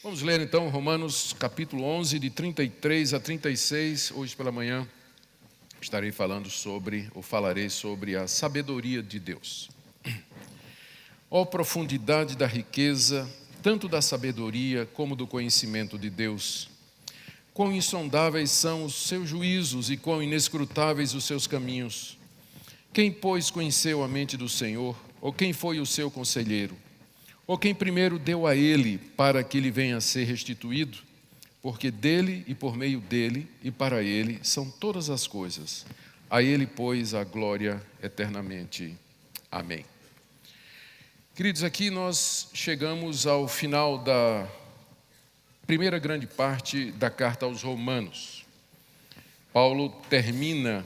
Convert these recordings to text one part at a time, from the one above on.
Vamos ler então Romanos capítulo 11, de 33 a 36. Hoje pela manhã falarei sobre a sabedoria de Deus. Ó profundidade da riqueza, tanto da sabedoria como do conhecimento de Deus. Quão insondáveis são os seus juízos e quão inescrutáveis os seus caminhos. Quem, pois, conheceu a mente do Senhor? Ou quem foi o seu conselheiro? Ou quem primeiro deu a ele para que lhe venha a ser restituído? Porque dele e por meio dele e para ele são todas as coisas. A ele, pois, a glória eternamente. Amém. Queridos, aqui nós chegamos ao final da primeira grande parte da carta aos Romanos. Paulo termina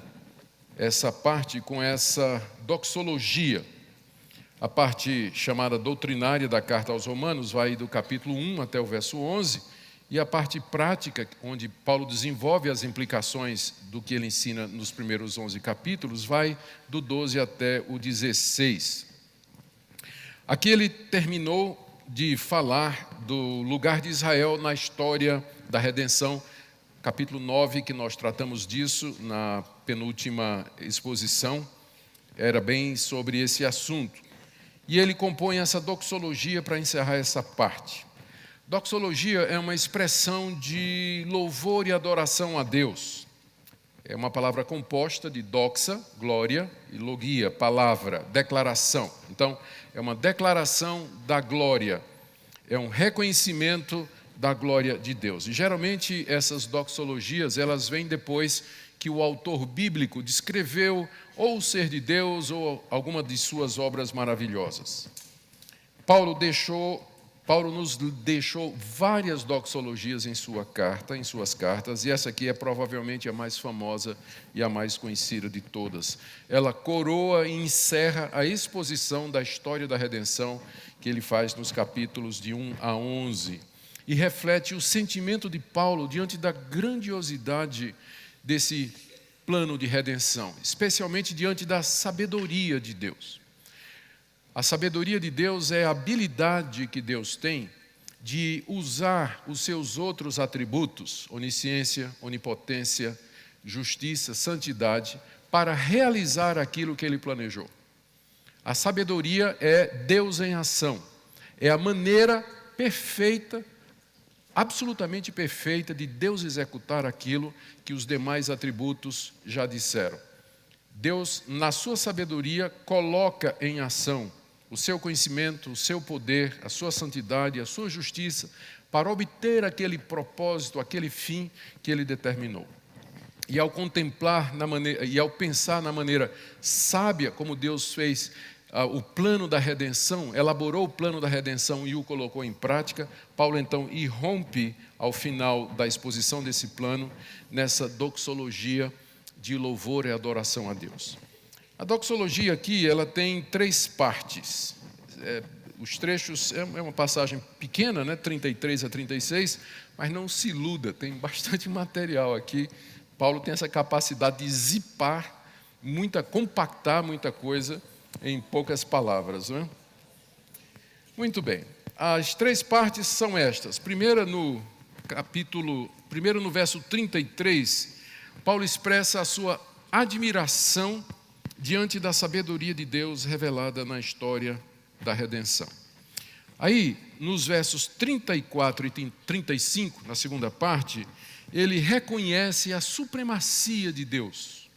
essa parte com essa doxologia. A parte chamada doutrinária da carta aos Romanos vai do capítulo 1 até o verso 11, e a parte prática, onde Paulo desenvolve as implicações do que ele ensina nos primeiros 11 capítulos, vai do 12 até o 16. Aqui ele terminou de falar do lugar de Israel na história da redenção, capítulo 9, que nós tratamos disso na penúltima exposição, era bem sobre esse assunto. E ele compõe essa doxologia para encerrar essa parte. Doxologia é uma expressão de louvor e adoração a Deus. É uma palavra composta de doxa, glória, e logia, palavra, declaração. Então, é uma declaração da glória, é um reconhecimento da glória de Deus. E geralmente essas doxologias, elas vêm depois que o autor bíblico descreveu ou o ser de Deus ou alguma de suas obras maravilhosas. Paulo nos deixou várias doxologias em suas cartas, e essa aqui é provavelmente a mais famosa e a mais conhecida de todas. Ela coroa e encerra a exposição da história da redenção que ele faz nos capítulos de 1 a 11, e reflete o sentimento de Paulo diante da grandiosidade desse plano de redenção, especialmente diante da sabedoria de Deus. A sabedoria de Deus é a habilidade que Deus tem de usar os seus outros atributos, onisciência, onipotência, justiça, santidade, para realizar aquilo que ele planejou. A sabedoria é Deus em ação, é a maneira perfeita, absolutamente perfeita de Deus executar aquilo que os demais atributos já disseram. Deus, na sua sabedoria, coloca em ação o seu conhecimento, o seu poder, a sua santidade, a sua justiça, para obter aquele propósito, aquele fim que ele determinou. E ao pensar na maneira sábia como Deus fez o plano da redenção, elaborou o plano da redenção e o colocou em prática, Paulo então irrompe ao final da exposição desse plano nessa doxologia de louvor e adoração a Deus. A doxologia aqui, ela tem 3 partes. Os trechos, é uma passagem pequena, né, 33 a 36, mas não se iluda, tem bastante material aqui. Paulo tem essa capacidade de zipar, compactar muita coisa em poucas palavras, não é? Muito bem. As 3 partes são estas. Primeiro no verso 33, Paulo expressa a sua admiração diante da sabedoria de Deus revelada na história da redenção. Aí, nos versos 34 e 35, na segunda parte, ele reconhece a supremacia de Deus,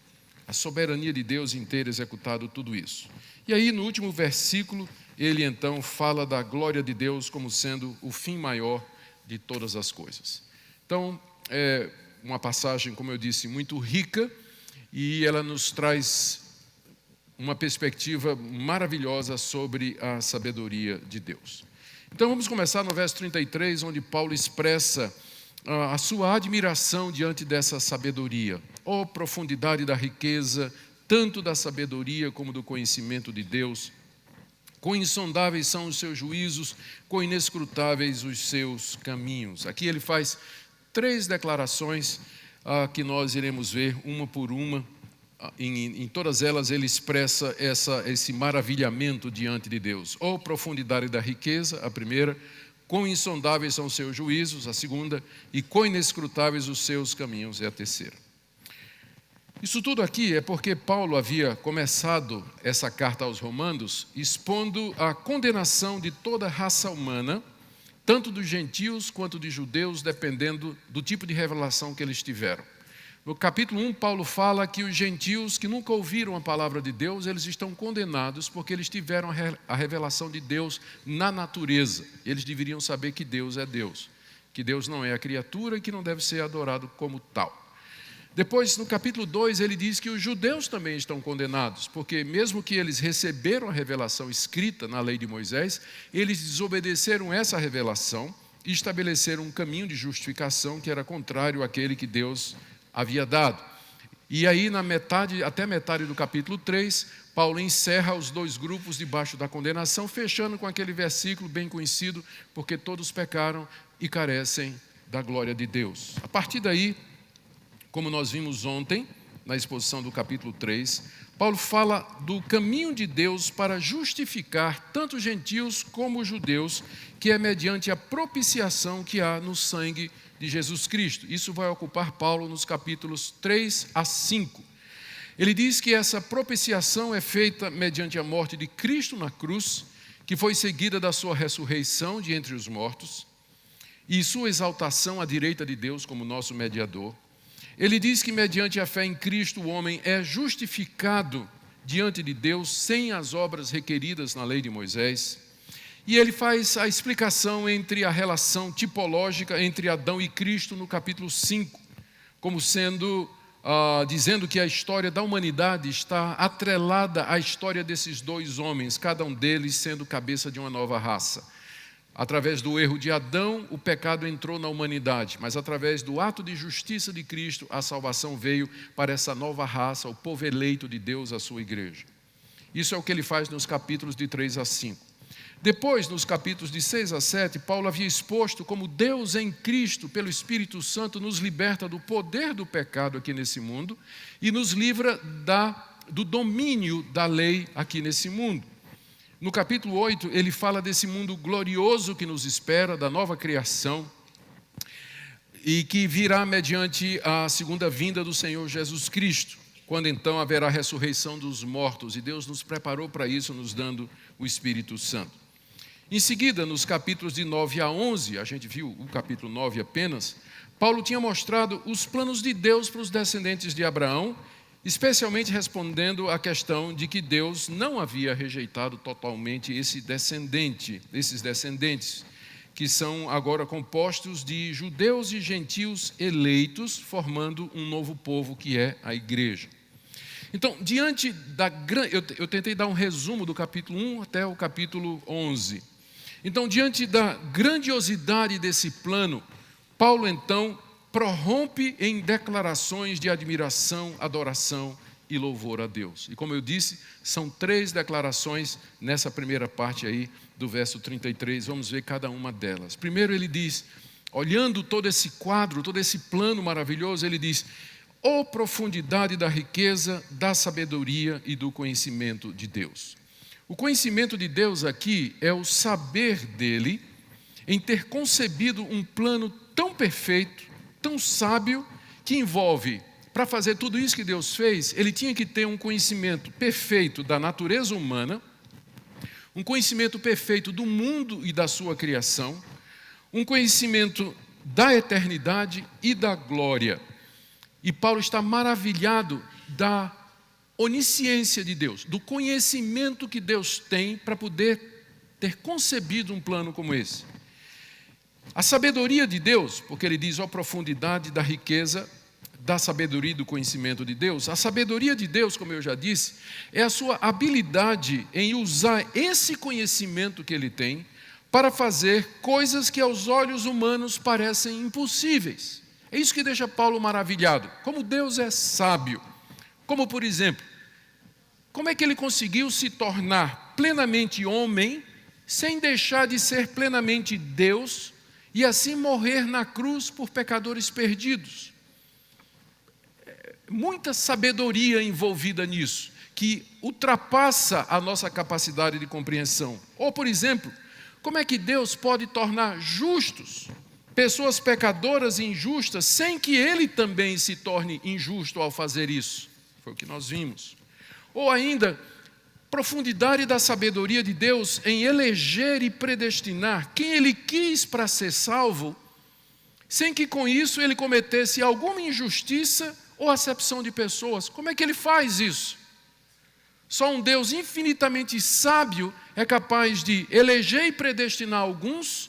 a soberania de Deus em ter executado tudo isso. E aí, no último versículo, ele então fala da glória de Deus como sendo o fim maior de todas as coisas. Então, é uma passagem, como eu disse, muito rica, e ela nos traz uma perspectiva maravilhosa sobre a sabedoria de Deus. Então, vamos começar no verso 33, onde Paulo expressa a sua admiração diante dessa sabedoria. Ó profundidade da riqueza, tanto da sabedoria como do conhecimento de Deus. Quão insondáveis são os seus juízos, quão inescrutáveis os seus caminhos. Aqui ele faz 3 declarações que nós iremos ver uma por uma. Em todas elas ele expressa esse maravilhamento diante de Deus. Ó profundidade da riqueza, a primeira. quão insondáveis são os seus juízos, a segunda, e quão inescrutáveis os seus caminhos, é a terceira. Isso tudo aqui é porque Paulo havia começado essa carta aos Romanos expondo a condenação de toda a raça humana, tanto dos gentios quanto de judeus, dependendo do tipo de revelação que eles tiveram. No capítulo 1, Paulo fala que os gentios que nunca ouviram a palavra de Deus, eles estão condenados porque eles tiveram a revelação de Deus na natureza. Eles deveriam saber que Deus é Deus, que Deus não é a criatura e que não deve ser adorado como tal. Depois, no capítulo 2, ele diz que os judeus também estão condenados, porque mesmo que eles receberam a revelação escrita na lei de Moisés, eles desobedeceram essa revelação e estabeleceram um caminho de justificação que era contrário àquele que Deus havia dado. E aí, até metade do capítulo 3, Paulo encerra os dois grupos debaixo da condenação, fechando com aquele versículo bem conhecido, porque todos pecaram e carecem da glória de Deus. A partir daí, como nós vimos ontem, na exposição do capítulo 3, Paulo fala do caminho de Deus para justificar tanto os gentios como os judeus, que é mediante a propiciação que há no sangue de Jesus Cristo. Isso vai ocupar Paulo nos capítulos 3 a 5. Ele diz que essa propiciação é feita mediante a morte de Cristo na cruz, que foi seguida da sua ressurreição de entre os mortos, e sua exaltação à direita de Deus como nosso mediador. Ele diz que mediante a fé em Cristo o homem é justificado diante de Deus sem as obras requeridas na lei de Moisés. E ele faz a explicação entre a relação tipológica entre Adão e Cristo no capítulo 5, como sendo, dizendo que a história da humanidade está atrelada à história desses dois homens, cada um deles sendo cabeça de uma nova raça. Através do erro de Adão, o pecado entrou na humanidade, mas através do ato de justiça de Cristo, a salvação veio para essa nova raça, o povo eleito de Deus, a sua igreja. Isso é o que ele faz nos capítulos de 3 a 5. Depois, nos capítulos de 6 a 7, Paulo havia exposto como Deus em Cristo, pelo Espírito Santo, nos liberta do poder do pecado aqui nesse mundo e nos livra do domínio da lei aqui nesse mundo. No capítulo 8, ele fala desse mundo glorioso que nos espera, da nova criação, e que virá mediante a segunda vinda do Senhor Jesus Cristo, quando então haverá a ressurreição dos mortos, e Deus nos preparou para isso, nos dando o Espírito Santo. Em seguida, nos capítulos de 9 a 11, a gente viu o capítulo 9 apenas, Paulo tinha mostrado os planos de Deus para os descendentes de Abraão, especialmente respondendo à questão de que Deus não havia rejeitado totalmente esses descendentes, que são agora compostos de judeus e gentios eleitos, formando um novo povo que é a igreja. Então, diante eu tentei dar um resumo do capítulo 1 até o capítulo 11. Então, diante da grandiosidade desse plano, Paulo então prorrompe em declarações de admiração, adoração e louvor a Deus. E como eu disse, são 3 declarações nessa primeira parte aí do verso 33, vamos ver cada uma delas. Primeiro ele diz, olhando todo esse quadro, todo esse plano maravilhoso, ele diz, ó profundidade da riqueza, da sabedoria e do conhecimento de Deus. O conhecimento de Deus aqui é o saber dele em ter concebido um plano tão perfeito, tão sábio, que envolve, para fazer tudo isso que Deus fez, ele tinha que ter um conhecimento perfeito da natureza humana, um conhecimento perfeito do mundo e da sua criação, um conhecimento da eternidade e da glória. E Paulo está maravilhado da onisciência de Deus, do conhecimento que Deus tem para poder ter concebido um plano como esse. A sabedoria de Deus, porque ele diz, ó profundidade da riqueza, da sabedoria e do conhecimento de Deus. A sabedoria de Deus, como eu já disse, é a sua habilidade em usar esse conhecimento que ele tem para fazer coisas que aos olhos humanos parecem impossíveis. É isso que deixa Paulo maravilhado. Como Deus é sábio. Como, por exemplo, como é que ele conseguiu se tornar plenamente homem, sem deixar de ser plenamente Deus, e assim morrer na cruz por pecadores perdidos? Muita sabedoria envolvida nisso, que ultrapassa a nossa capacidade de compreensão. Ou, por exemplo, Como é que Deus pode tornar justos pessoas pecadoras e injustas sem que Ele também se torne injusto ao fazer isso? Foi o que nós vimos. Ou ainda, profundidade da sabedoria de Deus em eleger e predestinar quem Ele quis para ser salvo, sem que com isso Ele cometesse alguma injustiça ou acepção de pessoas. Como é que Ele faz isso? Só um Deus infinitamente sábio é capaz de eleger e predestinar alguns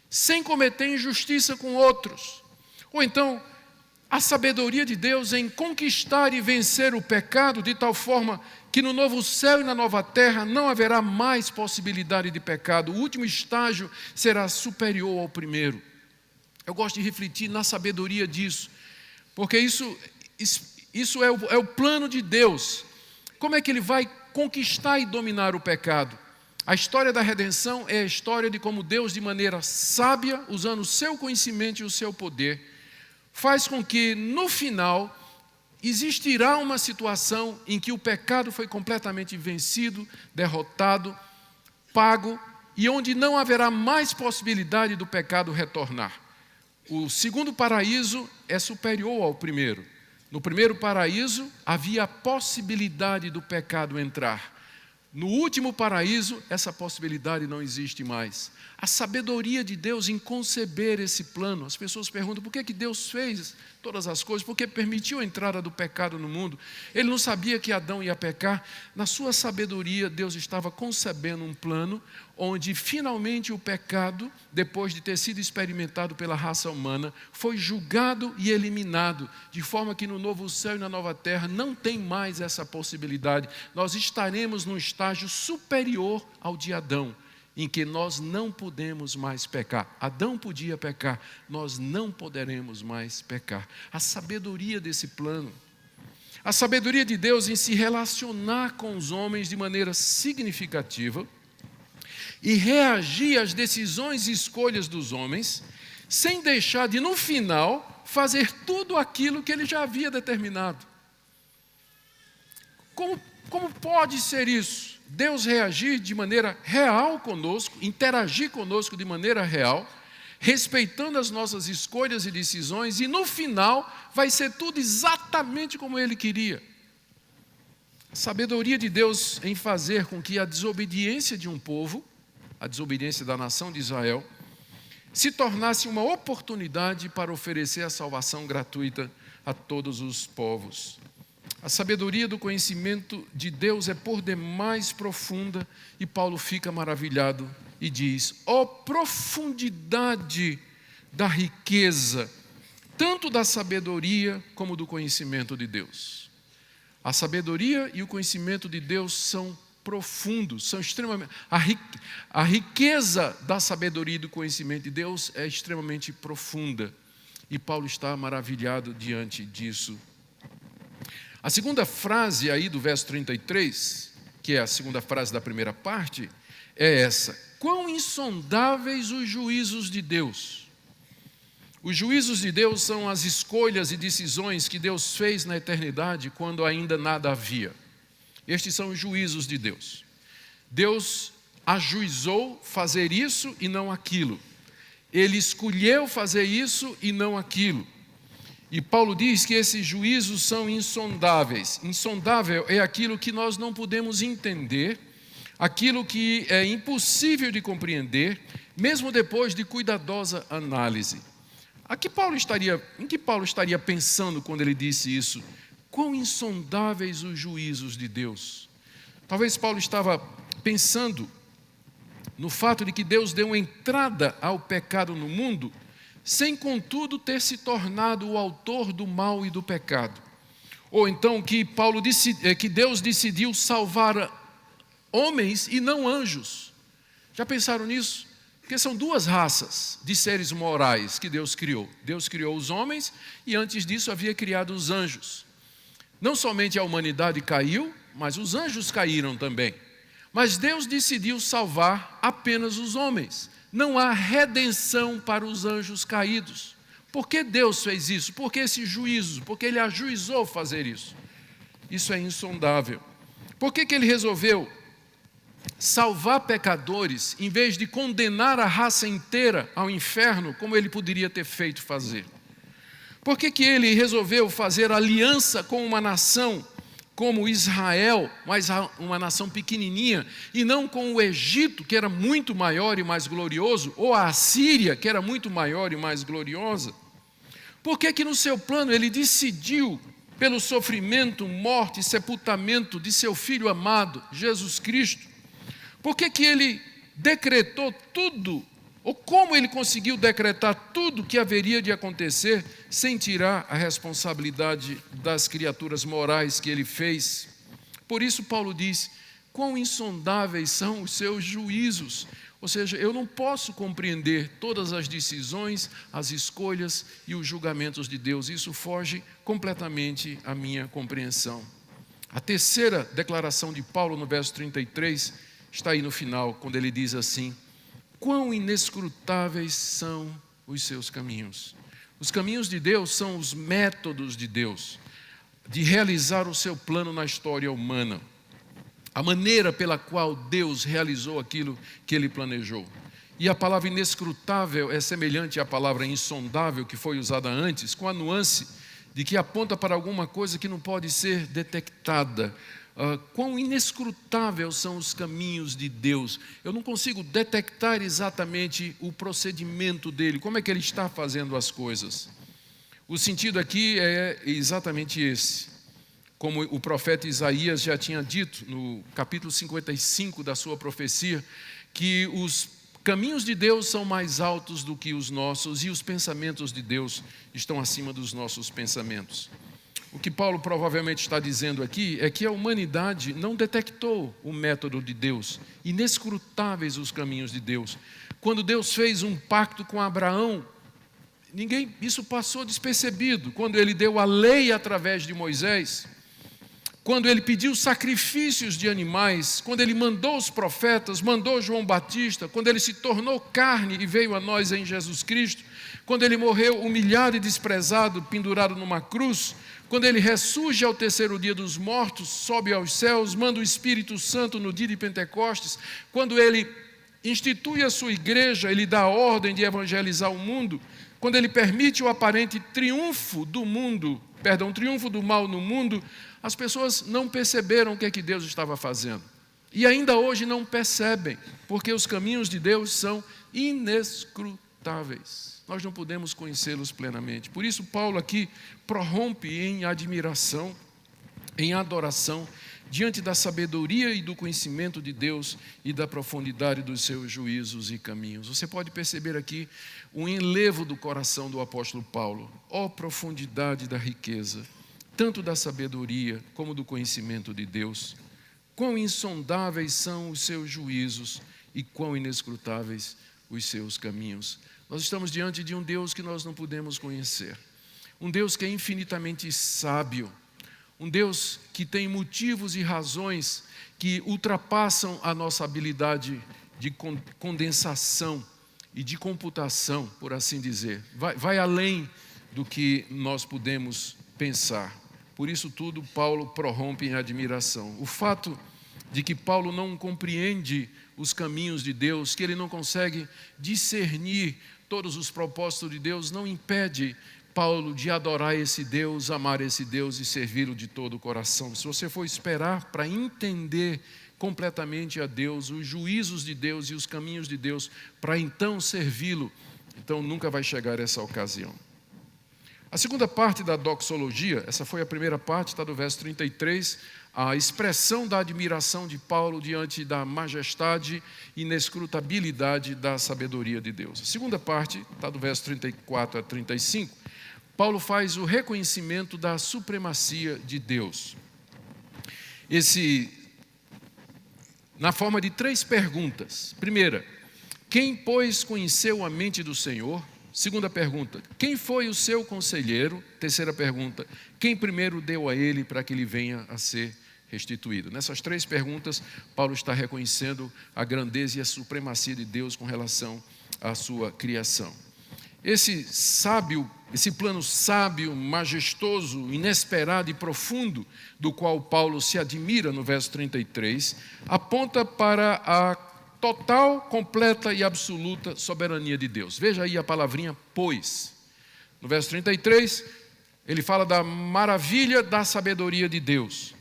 sem cometer injustiça com outros. Ou então, a sabedoria de Deus em conquistar e vencer o pecado de tal forma que no novo céu e na nova terra não haverá mais possibilidade de pecado. O último estágio será superior ao primeiro. Eu gosto de refletir na sabedoria disso, porque isso é o plano de Deus. Como é que Ele vai conquistar e dominar o pecado? A história da redenção é a história de como Deus, de maneira sábia, usando o seu conhecimento e o seu poder, faz com que, no final, existirá uma situação em que o pecado foi completamente vencido, derrotado, pago, e onde não haverá mais possibilidade do pecado retornar. O segundo paraíso é superior ao primeiro. No primeiro paraíso, havia a possibilidade do pecado entrar. No último paraíso, essa possibilidade não existe mais. A sabedoria de Deus em conceber esse plano. As pessoas perguntam por que Deus fez todas as coisas, por que permitiu a entrada do pecado no mundo. Ele não sabia que Adão ia pecar. Na sua sabedoria, Deus estava concebendo um plano onde finalmente o pecado, depois de ter sido experimentado pela raça humana, foi julgado e eliminado, de forma que no novo céu e na nova terra não tem mais essa possibilidade. Nós estaremos num estágio superior ao de Adão, em que nós não podemos mais pecar. Adão podia pecar, nós não poderemos mais pecar. A sabedoria desse plano, a sabedoria de Deus em se relacionar com os homens de maneira significativa e reagir às decisões e escolhas dos homens, sem deixar de, no final, fazer tudo aquilo que Ele já havia determinado. Como pode ser isso? Deus reagir de maneira real conosco, interagir conosco de maneira real, respeitando as nossas escolhas e decisões, e no final vai ser tudo exatamente como Ele queria. A sabedoria de Deus em fazer com que a desobediência de um povo, a desobediência da nação de Israel, se tornasse uma oportunidade para oferecer a salvação gratuita a todos os povos. A sabedoria do conhecimento de Deus é por demais profunda, e Paulo fica maravilhado e diz: ó profundidade da riqueza, tanto da sabedoria como do conhecimento de Deus. A sabedoria e o conhecimento de Deus são profundos, são extremamente... A riqueza da sabedoria e do conhecimento de Deus é extremamente profunda, e Paulo está maravilhado diante disso. A segunda frase aí do verso 33, que é a segunda frase da primeira parte, é essa: quão insondáveis os juízos de Deus. Os juízos de Deus são as escolhas e decisões que Deus fez na eternidade quando ainda nada havia. Estes são os juízos de Deus. Deus ajuizou fazer isso e não aquilo. Ele escolheu fazer isso e não aquilo. E Paulo diz que esses juízos são insondáveis. Insondável é aquilo que nós não podemos entender, aquilo que é impossível de compreender, mesmo depois de cuidadosa análise. Em que Paulo estaria pensando quando ele disse isso? Quão insondáveis os juízos de Deus. Talvez Paulo estava pensando no fato de que Deus deu entrada ao pecado no mundo, sem contudo ter se tornado o autor do mal e do pecado. Ou então que Deus decidiu salvar homens e não anjos. Já pensaram nisso? Porque são duas raças de seres morais que Deus criou. Deus criou os homens e antes disso havia criado os anjos. Não somente a humanidade caiu, mas os anjos caíram também. Mas Deus decidiu salvar apenas os homens. Não há redenção para os anjos caídos. Por que Deus fez isso? Por que esse juízo? Porque Ele ajuizou fazer isso. Isso é insondável. Por que Ele resolveu salvar pecadores, em vez de condenar a raça inteira ao inferno, como ele poderia ter feito fazer? Por que ele resolveu fazer aliança com uma nação como Israel, mas uma nação pequenininha, e não com o Egito, que era muito maior e mais glorioso, ou a Assíria, que era muito maior e mais gloriosa? Por que no seu plano ele decidiu, pelo sofrimento, morte e sepultamento de seu Filho amado, Jesus Cristo? Por que ele decretou tudo, ou como ele conseguiu decretar tudo que haveria de acontecer, sem tirar a responsabilidade das criaturas morais que ele fez? Por isso Paulo diz: quão insondáveis são os seus juízos. Ou seja, eu não posso compreender todas as decisões, as escolhas e os julgamentos de Deus. Isso foge completamente à minha compreensão. A terceira declaração de Paulo, no verso 33, está aí no final, quando ele diz assim: quão inescrutáveis são os seus caminhos. Os caminhos de Deus são os métodos de Deus de realizar o seu plano na história humana. A maneira pela qual Deus realizou aquilo que Ele planejou. E a palavra inescrutável é semelhante à palavra insondável que foi usada antes, com a nuance de que aponta para alguma coisa que não pode ser detectada. Quão inescrutáveis são os caminhos de Deus. Eu não consigo detectar exatamente o procedimento dele, como é que ele está fazendo as coisas. O sentido aqui é exatamente esse. Como o profeta Isaías já tinha dito no capítulo 55 da sua profecia, que os caminhos de Deus são mais altos do que os nossos e os pensamentos de Deus estão acima dos nossos pensamentos. O que Paulo provavelmente está dizendo aqui é que a humanidade não detectou o método de Deus, inescrutáveis os caminhos de Deus. Quando Deus fez um pacto com Abraão, isso passou despercebido. Quando ele deu a lei através de Moisés, quando ele pediu sacrifícios de animais, quando ele mandou os profetas, mandou João Batista, quando ele se tornou carne e veio a nós em Jesus Cristo, quando ele morreu humilhado e desprezado, pendurado numa cruz, quando ele ressurge ao terceiro dia dos mortos, sobe aos céus, manda o Espírito Santo no dia de Pentecostes, quando ele institui a sua igreja, ele dá a ordem de evangelizar o mundo, quando ele permite o aparente triunfo do mal no mundo, as pessoas não perceberam o que é que Deus estava fazendo. E ainda hoje não percebem, porque os caminhos de Deus são inescrutáveis. Nós não podemos conhecê-los plenamente. Por isso Paulo aqui prorrompe em admiração, em adoração, diante da sabedoria e do conhecimento de Deus e da profundidade dos seus juízos e caminhos. Você pode perceber aqui o enlevo do coração do apóstolo Paulo. Ó profundidade da riqueza, tanto da sabedoria como do conhecimento de Deus. Quão insondáveis são os seus juízos e quão inescrutáveis os seus caminhos. Nós estamos diante de um Deus que nós não podemos conhecer. Um Deus que é infinitamente sábio. Um Deus que tem motivos e razões que ultrapassam a nossa habilidade de condensação e de computação, por assim dizer. Vai além do que nós podemos pensar. Por isso tudo, Paulo prorrompe em admiração. O fato de que Paulo não compreende os caminhos de Deus, que ele não consegue discernir todos os propósitos de Deus, não impede Paulo de adorar esse Deus, amar esse Deus e servi-lo de todo o coração. Se você for esperar para entender completamente a Deus, os juízos de Deus e os caminhos de Deus, para então servi-lo, então nunca vai chegar essa ocasião. A segunda parte da doxologia, essa foi a primeira parte, está do verso 33, a expressão da admiração de Paulo diante da majestade e inescrutabilidade da sabedoria de Deus. A segunda parte, está do verso 34 a 35, Paulo faz o reconhecimento da supremacia de Deus. Na forma de 3 perguntas. Primeira, quem, pois, conheceu a mente do Senhor? Segunda pergunta, quem foi o seu conselheiro? Terceira pergunta, quem primeiro deu a ele para que ele venha a ser restituído? Nessas 3 perguntas, Paulo está reconhecendo a grandeza e a supremacia de Deus com relação à sua criação. esse plano sábio, majestoso, inesperado e profundo, do qual Paulo se admira no verso 33, aponta para a total, completa e absoluta soberania de Deus. Veja aí a palavrinha pois. No verso 33, ele fala da maravilha da sabedoria de Deus.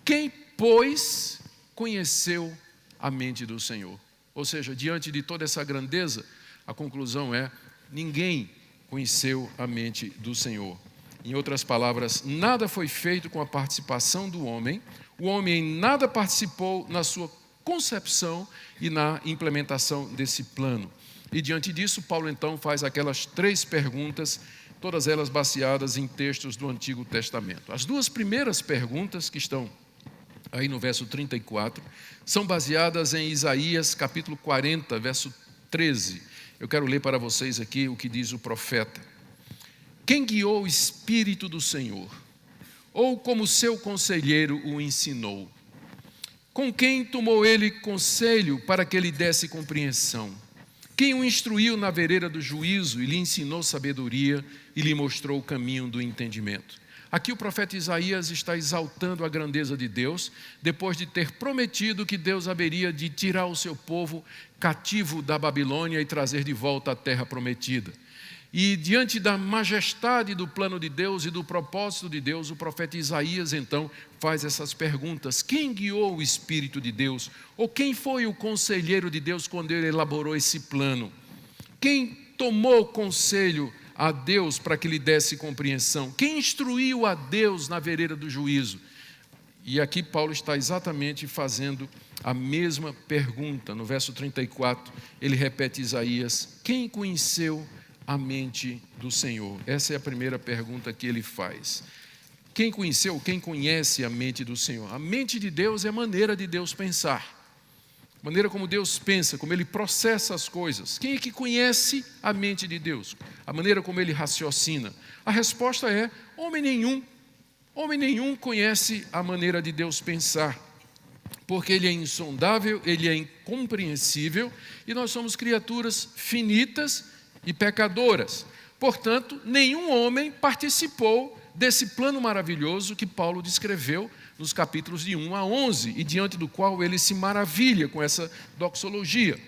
Quem, pois, conheceu a mente do Senhor? Ou seja, diante de toda essa grandeza, a conclusão é: ninguém conheceu a mente do Senhor. Em outras palavras, nada foi feito com a participação do homem, o homem em nada participou na sua concepção e na implementação desse plano. E diante disso, Paulo então faz aquelas 3 perguntas, todas elas baseadas em textos do Antigo Testamento. As 2 primeiras perguntas, que estão aí no verso 34, são baseadas em Isaías capítulo 40, verso 13. Eu quero ler para vocês aqui o que diz o profeta. Quem guiou o Espírito do Senhor? Ou como seu conselheiro o ensinou? Com quem tomou ele conselho para que lhe desse compreensão? Quem o instruiu na vereda do juízo e lhe ensinou sabedoria e lhe mostrou o caminho do entendimento? Aqui o profeta Isaías está exaltando a grandeza de Deus, depois de ter prometido que Deus haveria de tirar o seu povo cativo da Babilônia e trazer de volta a terra prometida. E diante da majestade do plano de Deus e do propósito de Deus, o profeta Isaías então faz essas perguntas. Quem guiou o Espírito de Deus? Ou quem foi o conselheiro de Deus quando ele elaborou esse plano? Quem tomou conselho a Deus para que lhe desse compreensão? Quem instruiu a Deus na vereda do juízo? E aqui Paulo está exatamente fazendo a mesma pergunta. No verso 34, ele repete Isaías: quem conheceu a mente do Senhor? Essa é a primeira pergunta que ele faz. Quem conheceu, quem conhece a mente do Senhor? A mente de Deus é a maneira de Deus pensar. A maneira como Deus pensa, como Ele processa as coisas. Quem é que conhece a mente de Deus? A maneira como Ele raciocina. A resposta é: homem nenhum. Homem nenhum conhece a maneira de Deus pensar. Porque Ele é insondável, Ele é incompreensível e nós somos criaturas finitas e pecadoras. Portanto, nenhum homem participou desse plano maravilhoso que Paulo descreveu nos capítulos de 1 a 11, e diante do qual ele se maravilha com essa doxologia.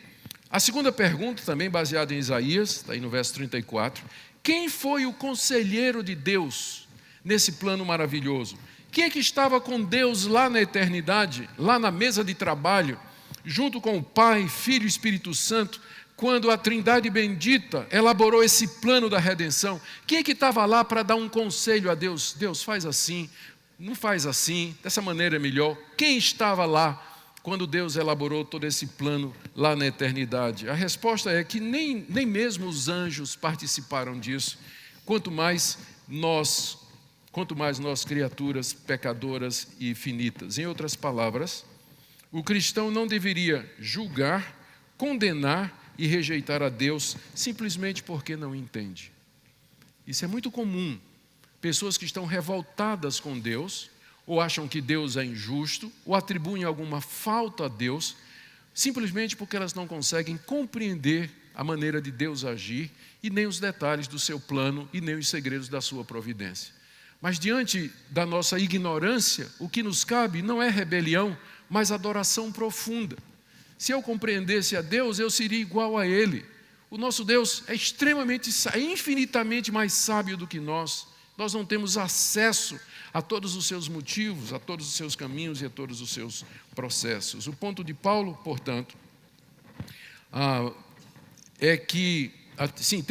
A segunda pergunta, também baseada em Isaías, está aí no verso 34, quem foi o conselheiro de Deus nesse plano maravilhoso? Quem é que estava com Deus lá na eternidade, lá na mesa de trabalho, junto com o Pai, Filho e Espírito Santo, quando a Trindade bendita elaborou esse plano da redenção? Quem é que estava lá para dar um conselho a Deus? Deus, faz assim, não faz assim, dessa maneira é melhor. Quem estava lá quando Deus elaborou todo esse plano lá na eternidade? A resposta é que nem mesmo os anjos participaram disso, quanto mais nós criaturas pecadoras e finitas. Em outras palavras, o cristão não deveria julgar, condenar e rejeitar a Deus simplesmente porque não entende. Isso é muito comum. Pessoas que estão revoltadas com Deus, ou acham que Deus é injusto, ou atribuem alguma falta a Deus, simplesmente porque elas não conseguem compreender a maneira de Deus agir, e nem os detalhes do seu plano, e nem os segredos da sua providência. Mas diante da nossa ignorância, o que nos cabe não é rebelião, mas adoração profunda. Se eu compreendesse a Deus, eu seria igual a Ele. O nosso Deus é infinitamente mais sábio do que nós. Nós não temos acesso a todos os seus motivos, a todos os seus caminhos e a todos os seus processos. O ponto de Paulo, portanto, é que, sim,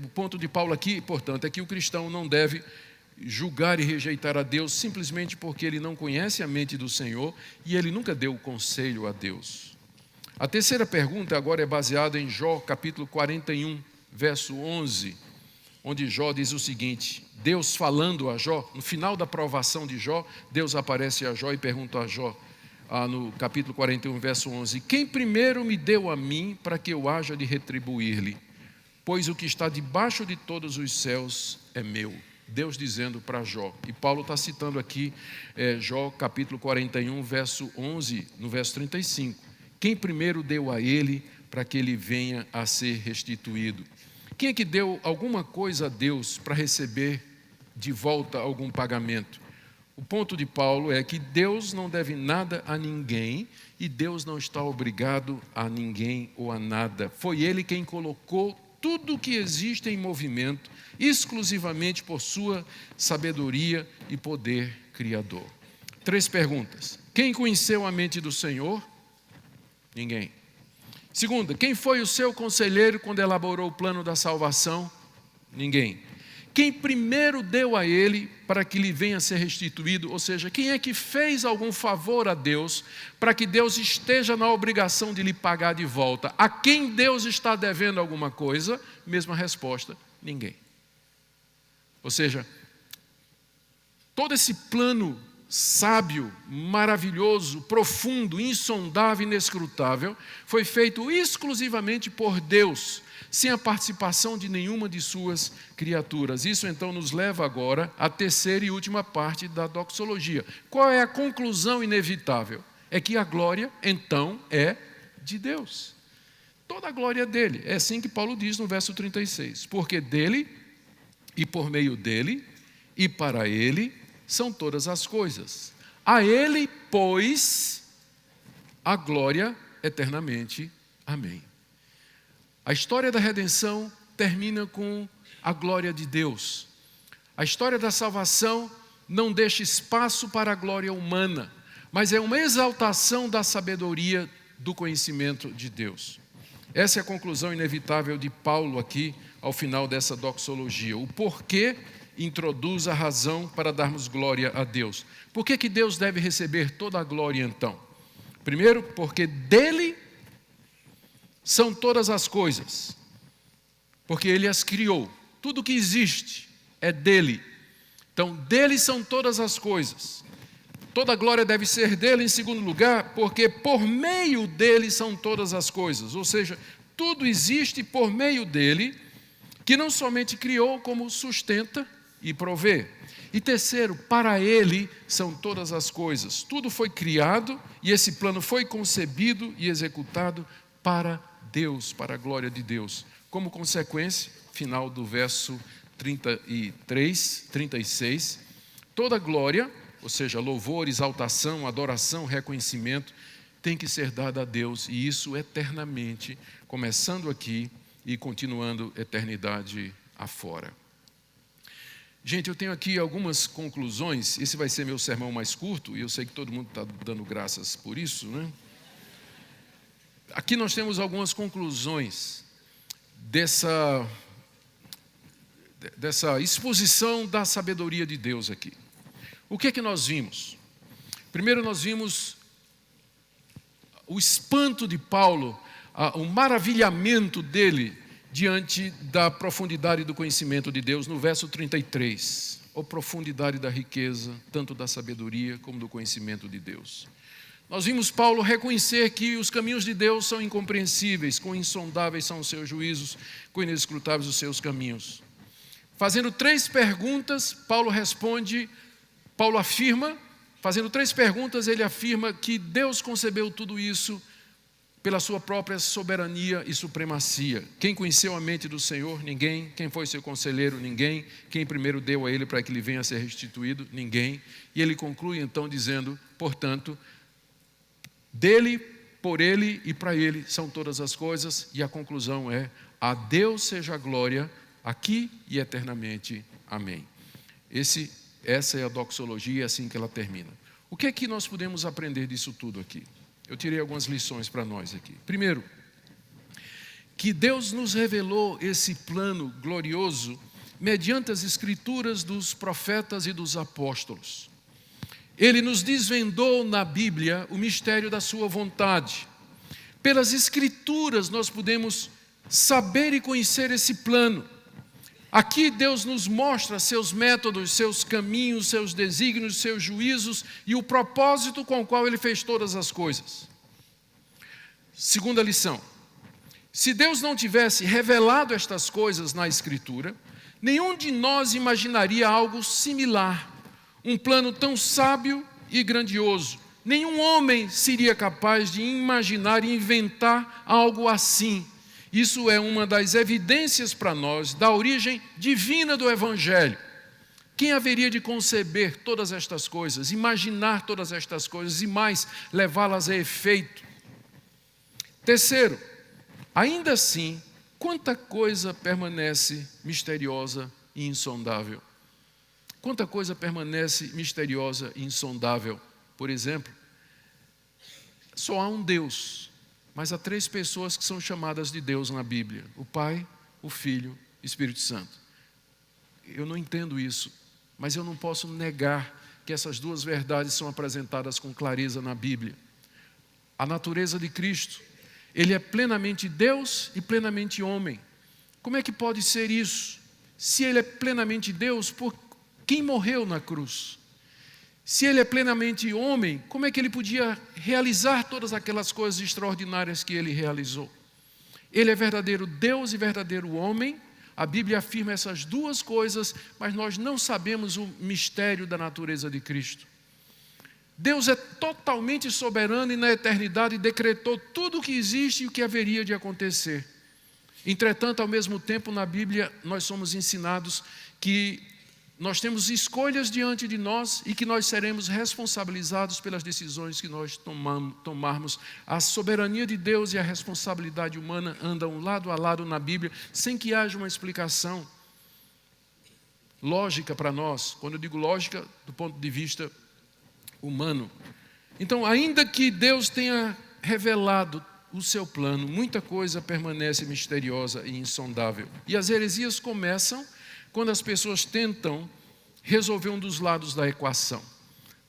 o ponto de Paulo aqui, portanto, é que o cristão não deve julgar e rejeitar a Deus simplesmente porque ele não conhece a mente do Senhor e ele nunca deu conselho a Deus. A terceira pergunta agora é baseada em Jó, capítulo 41, verso 11, onde Jó diz o seguinte: Deus falando a Jó, no final da provação de Jó, Deus aparece a Jó e pergunta a Jó, no capítulo 41, verso 11, quem primeiro me deu a mim para que eu haja de retribuir-lhe? Pois o que está debaixo de todos os céus é meu. Deus dizendo para Jó. E Paulo está citando aqui Jó capítulo 41, verso 11, no verso 35. Quem primeiro deu a ele para que ele venha a ser restituído? Quem é que deu alguma coisa a Deus para receber de volta algum pagamento? O ponto de Paulo é que Deus não deve nada a ninguém e Deus não está obrigado a ninguém ou a nada. Foi Ele quem colocou tudo o que existe em movimento, exclusivamente por sua sabedoria e poder criador. 3 perguntas. Quem conheceu a mente do Senhor? Ninguém. Segunda, quem foi o seu conselheiro quando elaborou o plano da salvação? Ninguém. Quem primeiro deu a ele para que lhe venha a ser restituído? Ou seja, quem é que fez algum favor a Deus para que Deus esteja na obrigação de lhe pagar de volta? A quem Deus está devendo alguma coisa? Mesma resposta, ninguém. Ou seja, todo esse plano sábio, maravilhoso, profundo, insondável, inescrutável, foi feito exclusivamente por Deus, sem a participação de nenhuma de suas criaturas. Isso então nos leva agora à terceira e última parte da doxologia. Qual é a conclusão inevitável? É que a glória então é de Deus. Toda a glória é dele. É assim que Paulo diz no verso 36. Porque dele, e por meio dele, e para ele, são todas as coisas. A ele, pois, a glória eternamente. Amém. A história da redenção termina com a glória de Deus. A história da salvação não deixa espaço para a glória humana, mas é uma exaltação da sabedoria do conhecimento de Deus. Essa é a conclusão inevitável de Paulo aqui, ao final dessa doxologia. O porquê introduz a razão para darmos glória a Deus. Por que Deus deve receber toda a glória então? Primeiro, porque dele são todas as coisas, porque ele as criou. Tudo que existe é dele. Então, dele são todas as coisas. Toda a glória deve ser dele, em segundo lugar, porque por meio dele são todas as coisas. Ou seja, tudo existe por meio dele, que não somente criou, como sustenta e provê. E terceiro, para ele são todas as coisas. Tudo foi criado e esse plano foi concebido e executado para Deus, para a glória de Deus. Como consequência, final do verso 33, 36, toda glória, ou seja, louvor, exaltação, adoração, reconhecimento, tem que ser dada a Deus, e isso eternamente, começando aqui e continuando eternidade afora. Gente, eu tenho aqui algumas conclusões. Esse vai ser meu sermão mais curto, e eu sei que todo mundo está dando graças por isso, né? Aqui nós temos algumas conclusões dessa exposição da sabedoria de Deus aqui. O que é que nós vimos? Primeiro nós vimos o espanto de Paulo, o maravilhamento dele diante da profundidade do conhecimento de Deus, no verso 33. A profundidade da riqueza, tanto da sabedoria como do conhecimento de Deus. Nós vimos Paulo reconhecer que os caminhos de Deus são incompreensíveis, quão insondáveis são os seus juízos, quão inescrutáveis os seus caminhos. Fazendo 3 perguntas, Paulo afirma, fazendo 3 perguntas, ele afirma que Deus concebeu tudo isso pela sua própria soberania e supremacia. Quem conheceu a mente do Senhor? Ninguém. Quem foi seu conselheiro? Ninguém. Quem primeiro deu a ele para que ele venha a ser restituído? Ninguém. E ele conclui então dizendo, portanto, dele, por ele e para ele são todas as coisas, e a conclusão é: a Deus seja a glória, aqui e eternamente. Amém. Essa é a doxologia, é assim que ela termina. O que é que nós podemos aprender disso tudo aqui? Eu tirei algumas lições para nós aqui. Primeiro, que Deus nos revelou esse plano glorioso mediante as escrituras dos profetas e dos apóstolos. Ele nos desvendou na Bíblia o mistério da sua vontade. Pelas escrituras nós podemos saber e conhecer esse plano. Aqui Deus nos mostra seus métodos, seus caminhos, seus desígnios, seus juízos e o propósito com o qual Ele fez todas as coisas. Segunda lição: se Deus não tivesse revelado estas coisas na Escritura, nenhum de nós imaginaria algo similar, um plano tão sábio e grandioso. Nenhum homem seria capaz de imaginar e inventar algo assim. Isso é uma das evidências para nós da origem divina do Evangelho. Quem haveria de conceber todas estas coisas, imaginar todas estas coisas e mais levá-las a efeito? Terceiro, ainda assim, quanta coisa permanece misteriosa e insondável. Quanta coisa permanece misteriosa e insondável. Por exemplo, só há um Deus, mas há 3 pessoas que são chamadas de Deus na Bíblia: o Pai, o Filho e o Espírito Santo. Eu não entendo isso, mas eu não posso negar que essas 2 verdades são apresentadas com clareza na Bíblia. A natureza de Cristo, Ele é plenamente Deus e plenamente homem. Como é que pode ser isso? Se Ele é plenamente Deus, por quem morreu na cruz? Se Ele é plenamente homem, como é que Ele podia realizar todas aquelas coisas extraordinárias que Ele realizou? Ele é verdadeiro Deus e verdadeiro homem. A Bíblia afirma essas 2 coisas, mas nós não sabemos o mistério da natureza de Cristo. Deus é totalmente soberano e na eternidade decretou tudo o que existe e o que haveria de acontecer. Entretanto, ao mesmo tempo, na Bíblia, nós somos ensinados que nós temos escolhas diante de nós e que nós seremos responsabilizados pelas decisões que nós tomarmos. A soberania de Deus e a responsabilidade humana andam lado a lado na Bíblia, sem que haja uma explicação lógica para nós. Quando eu digo lógica, do ponto de vista humano. Então, ainda que Deus tenha revelado o seu plano, muita coisa permanece misteriosa e insondável. E as heresias começam quando as pessoas tentam resolver um dos lados da equação.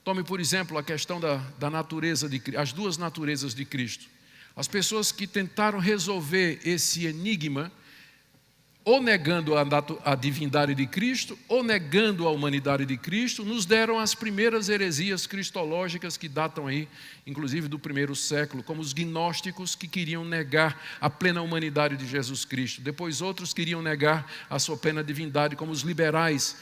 Tome, por exemplo, a questão da natureza as 2 naturezas de Cristo. As pessoas que tentaram resolver esse enigma, ou negando a divindade de Cristo, ou negando a humanidade de Cristo, nos deram as primeiras heresias cristológicas que datam aí, inclusive do 1º século, como os gnósticos que queriam negar a plena humanidade de Jesus Cristo. Depois outros queriam negar a sua plena divindade, como os liberais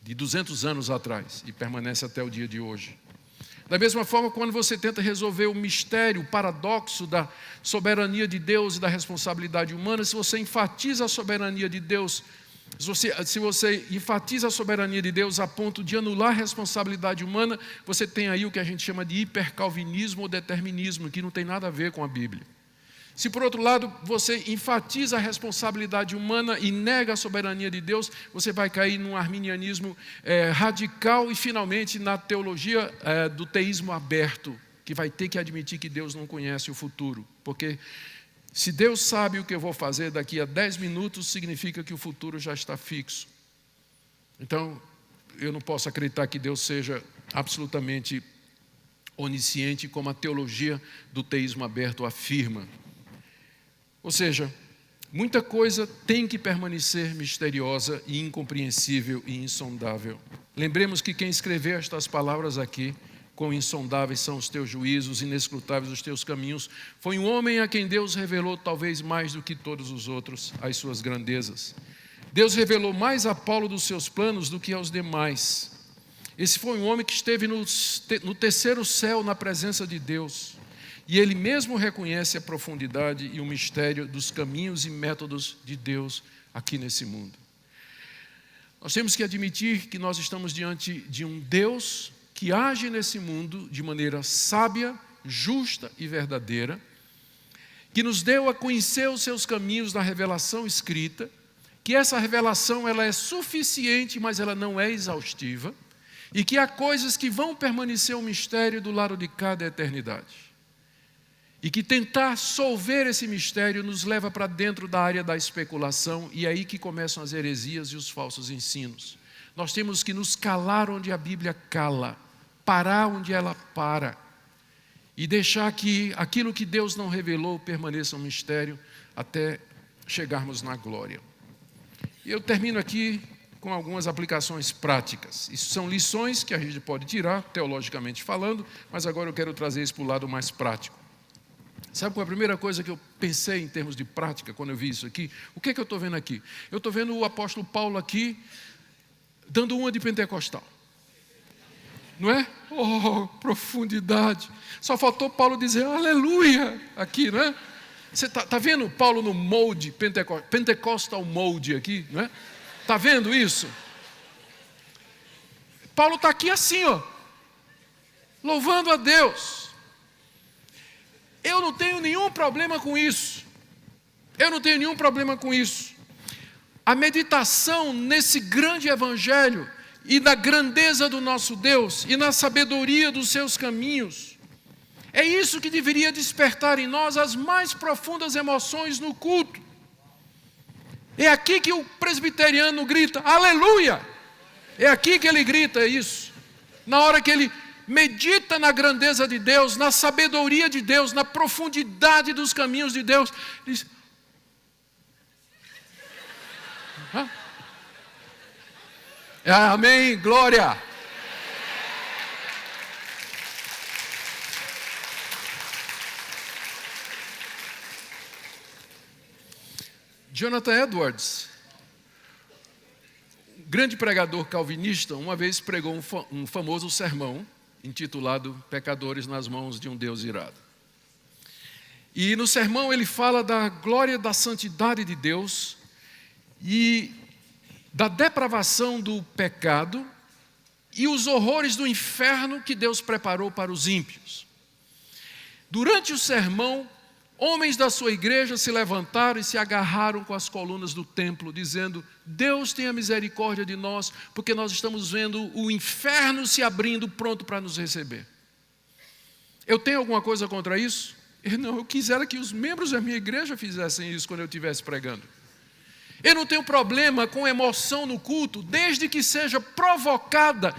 de 200 anos atrás, e permanece até o dia de hoje. Da mesma forma, quando você tenta resolver o mistério, o paradoxo da soberania de Deus e da responsabilidade humana, se você enfatiza a soberania de Deus, se você enfatiza a soberania de Deus a ponto de anular a responsabilidade humana, você tem aí o que a gente chama de hipercalvinismo ou determinismo, que não tem nada a ver com a Bíblia. Se, por outro lado, você enfatiza a responsabilidade humana e nega a soberania de Deus, você vai cair num arminianismo radical e, finalmente, na teologia do teísmo aberto, que vai ter que admitir que Deus não conhece o futuro. Porque se Deus sabe o que eu vou fazer daqui a 10 minutos, significa que o futuro já está fixo. Então, eu não posso acreditar que Deus seja absolutamente onisciente, como a teologia do teísmo aberto afirma. Ou seja, muita coisa tem que permanecer misteriosa e incompreensível e insondável. Lembremos que quem escreveu estas palavras aqui, quão insondáveis são os teus juízos, inescrutáveis os teus caminhos, foi um homem a quem Deus revelou talvez mais do que todos os outros as suas grandezas. Deus revelou mais a Paulo dos seus planos do que aos demais. Esse foi um homem que esteve no 3º céu na presença de Deus. E ele mesmo reconhece a profundidade e o mistério dos caminhos e métodos de Deus aqui nesse mundo. Nós temos que admitir que nós estamos diante de um Deus que age nesse mundo de maneira sábia, justa e verdadeira, que nos deu a conhecer os seus caminhos na revelação escrita, que essa revelação ela é suficiente, mas ela não é exaustiva, e que há coisas que vão permanecer um mistério do lado de cá da eternidade. E que tentar solver esse mistério nos leva para dentro da área da especulação, e é aí que começam as heresias e os falsos ensinos. Nós temos que nos calar onde a Bíblia cala, parar onde ela para, e deixar que aquilo que Deus não revelou permaneça um mistério até chegarmos na glória. E eu termino aqui com algumas aplicações práticas. Isso são lições que a gente pode tirar, teologicamente falando, mas agora eu quero trazer isso para o lado mais prático. Sabe qual é a primeira coisa que eu pensei em termos de prática quando eu vi isso aqui? O que é que eu estou vendo aqui? Eu estou vendo o apóstolo Paulo aqui dando uma de pentecostal. não é? Oh, profundidade. Só faltou Paulo dizer aleluia aqui, não é? Você está vendo Paulo no molde, pentecostal molde aqui, não é? Está vendo isso? Paulo está aqui assim, ó, louvando a Deus. Eu não tenho nenhum problema com isso. Eu não tenho nenhum problema com isso. A meditação nesse grande evangelho e na grandeza do nosso Deus e na sabedoria dos seus caminhos, é isso que deveria despertar em nós as mais profundas emoções no culto. É aqui que o presbiteriano grita, aleluia! É aqui que ele grita isso. Na hora que ele medita na grandeza de Deus, na sabedoria de Deus, na profundidade dos caminhos de Deus, ele diz, amém, glória. Jonathan Edwards, grande pregador calvinista, uma vez pregou um famoso sermão intitulado Pecadores nas mãos de um Deus irado. E no sermão ele fala da glória da santidade de Deus e da depravação do pecado e os horrores do inferno que Deus preparou para os ímpios. Durante o sermão, homens da sua igreja se levantaram e se agarraram com as colunas do templo, dizendo, Deus tenha misericórdia de nós, porque nós estamos vendo o inferno se abrindo pronto para nos receber. Eu tenho alguma coisa contra isso? Eu quisera que os membros da minha igreja fizessem isso quando eu estivesse pregando. Eu não tenho problema com emoção no culto, desde que seja provocada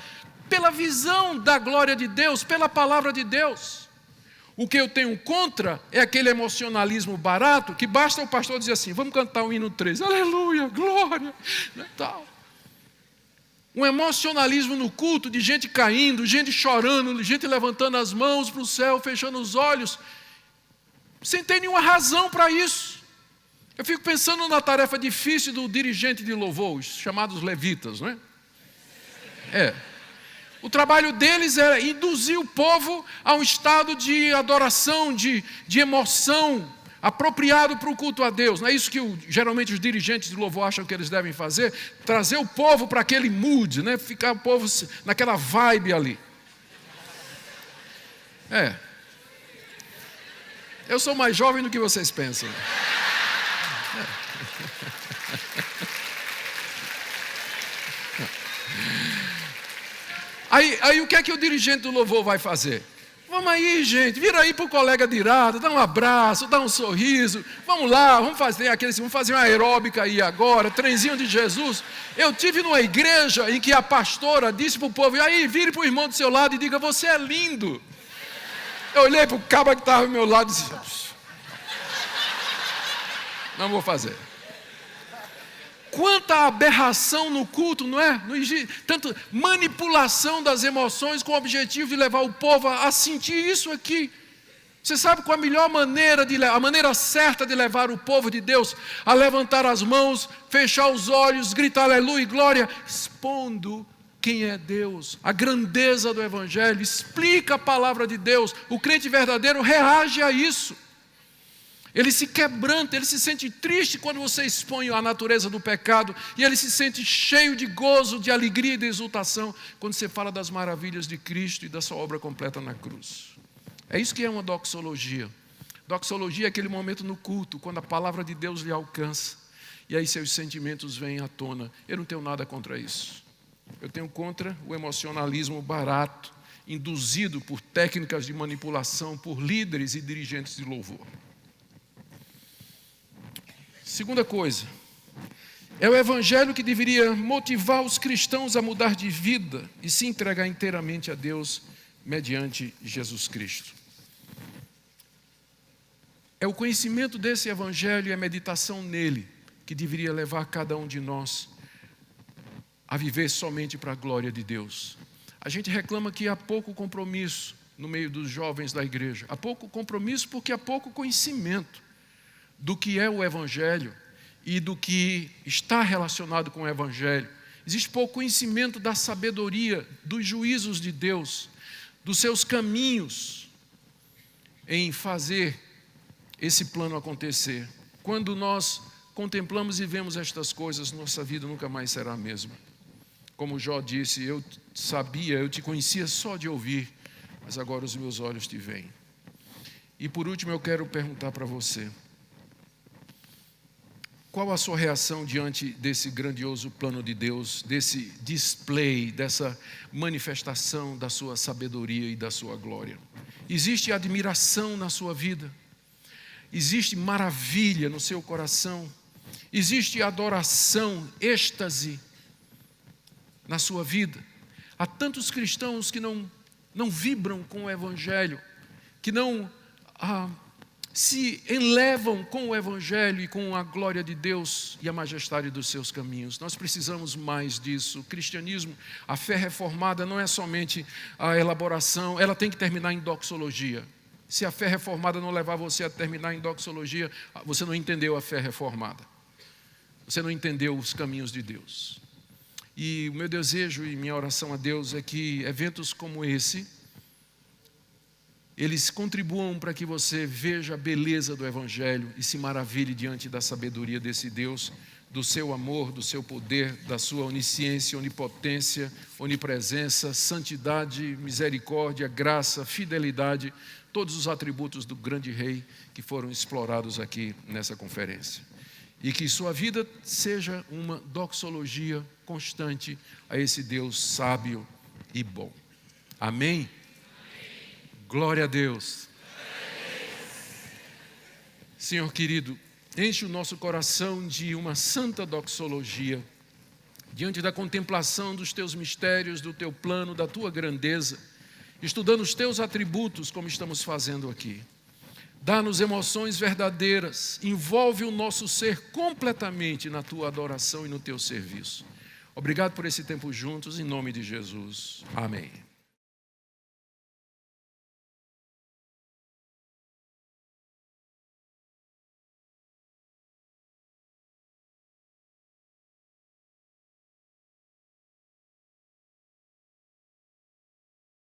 pela visão da glória de Deus, pela palavra de Deus. O que eu tenho contra é aquele emocionalismo barato, que basta o pastor dizer assim, vamos cantar o hino 3, aleluia, glória, tal. Um emocionalismo no culto de gente caindo, gente chorando, gente levantando as mãos para o céu, fechando os olhos, sem ter nenhuma razão para isso. Eu fico pensando na tarefa difícil do dirigente de louvor, os chamados levitas, não é? O trabalho deles era induzir o povo a um estado de adoração, de emoção, apropriado para o culto a Deus. Não é isso que geralmente os dirigentes de louvor acham que eles devem fazer? Trazer o povo para aquele mood, né? Ficar o povo naquela vibe ali. Eu sou mais jovem do que vocês pensam. Aí o que é que o dirigente do louvor vai fazer? Vamos aí, gente, vira aí para o colega de irado, dá um abraço, dá um sorriso, vamos lá, vamos fazer uma aeróbica aí agora, trenzinho de Jesus. Eu tive numa igreja em que a pastora disse para o povo, aí, vire para o irmão do seu lado e diga, você é lindo. Eu olhei para o caba que estava ao meu lado e disse, não vou fazer. Quanta aberração no culto, não é? Não existe tanta manipulação das emoções com o objetivo de levar o povo a sentir isso aqui. Você sabe qual a melhor maneira, a maneira certa de levar o povo de Deus a levantar as mãos, fechar os olhos, gritar aleluia e glória, expondo quem é Deus, a grandeza do Evangelho, explica a palavra de Deus. O crente verdadeiro reage a isso. Ele se quebranta, ele se sente triste quando você expõe a natureza do pecado, e ele se sente cheio de gozo, de alegria e de exultação quando você fala das maravilhas de Cristo e da sua obra completa na cruz. É isso que é uma doxologia. Doxologia é aquele momento no culto, quando a palavra de Deus lhe alcança, e aí seus sentimentos vêm à tona. Eu não tenho nada contra isso. Eu tenho contra o emocionalismo barato, induzido por técnicas de manipulação, por líderes e dirigentes de louvor. Segunda coisa, é o Evangelho que deveria motivar os cristãos a mudar de vida e se entregar inteiramente a Deus mediante Jesus Cristo. É o conhecimento desse Evangelho e a meditação nele que deveria levar cada um de nós a viver somente para a glória de Deus. A gente reclama que há pouco compromisso no meio dos jovens da igreja. Há pouco compromisso porque há pouco conhecimento do que é o Evangelho e do que está relacionado com o Evangelho Existe pouco conhecimento da sabedoria, dos juízos de Deus, dos seus caminhos em fazer esse plano acontecer. Quando nós contemplamos e vemos estas coisas, nossa vida nunca mais será a mesma. Como Jó disse, eu te conhecia só de ouvir, mas agora os meus olhos te veem. E por último eu quero perguntar para você, qual a sua reação diante desse grandioso plano de Deus, desse display, dessa manifestação da sua sabedoria e da sua glória? Existe admiração na sua vida? Existe maravilha no seu coração? Existe adoração, êxtase na sua vida? Há tantos cristãos que não vibram com o Evangelho, que não se enlevam com o Evangelho e com a glória de Deus e a majestade dos seus caminhos. Nós precisamos mais disso. O cristianismo, a fé reformada não é somente a elaboração, ela tem que terminar em doxologia. Se a fé reformada não levar você a terminar em doxologia, você não entendeu a fé reformada. Você não entendeu os caminhos de Deus. E o meu desejo e minha oração a Deus é que eventos como esse, eles contribuam para que você veja a beleza do Evangelho e se maravilhe diante da sabedoria desse Deus, do seu amor, do seu poder, da sua onisciência, onipotência, onipresença, santidade, misericórdia, graça, fidelidade, todos os atributos do grande Rei que foram explorados aqui nessa conferência. E que sua vida seja uma doxologia constante a esse Deus sábio e bom. Amém? Glória a Deus. Senhor querido, enche o nosso coração de uma santa doxologia, diante da contemplação dos teus mistérios, do teu plano, da tua grandeza, estudando os teus atributos, como estamos fazendo aqui. Dá-nos emoções verdadeiras, envolve o nosso ser completamente na tua adoração e no teu serviço. Obrigado por esse tempo juntos, em nome de Jesus. Amém.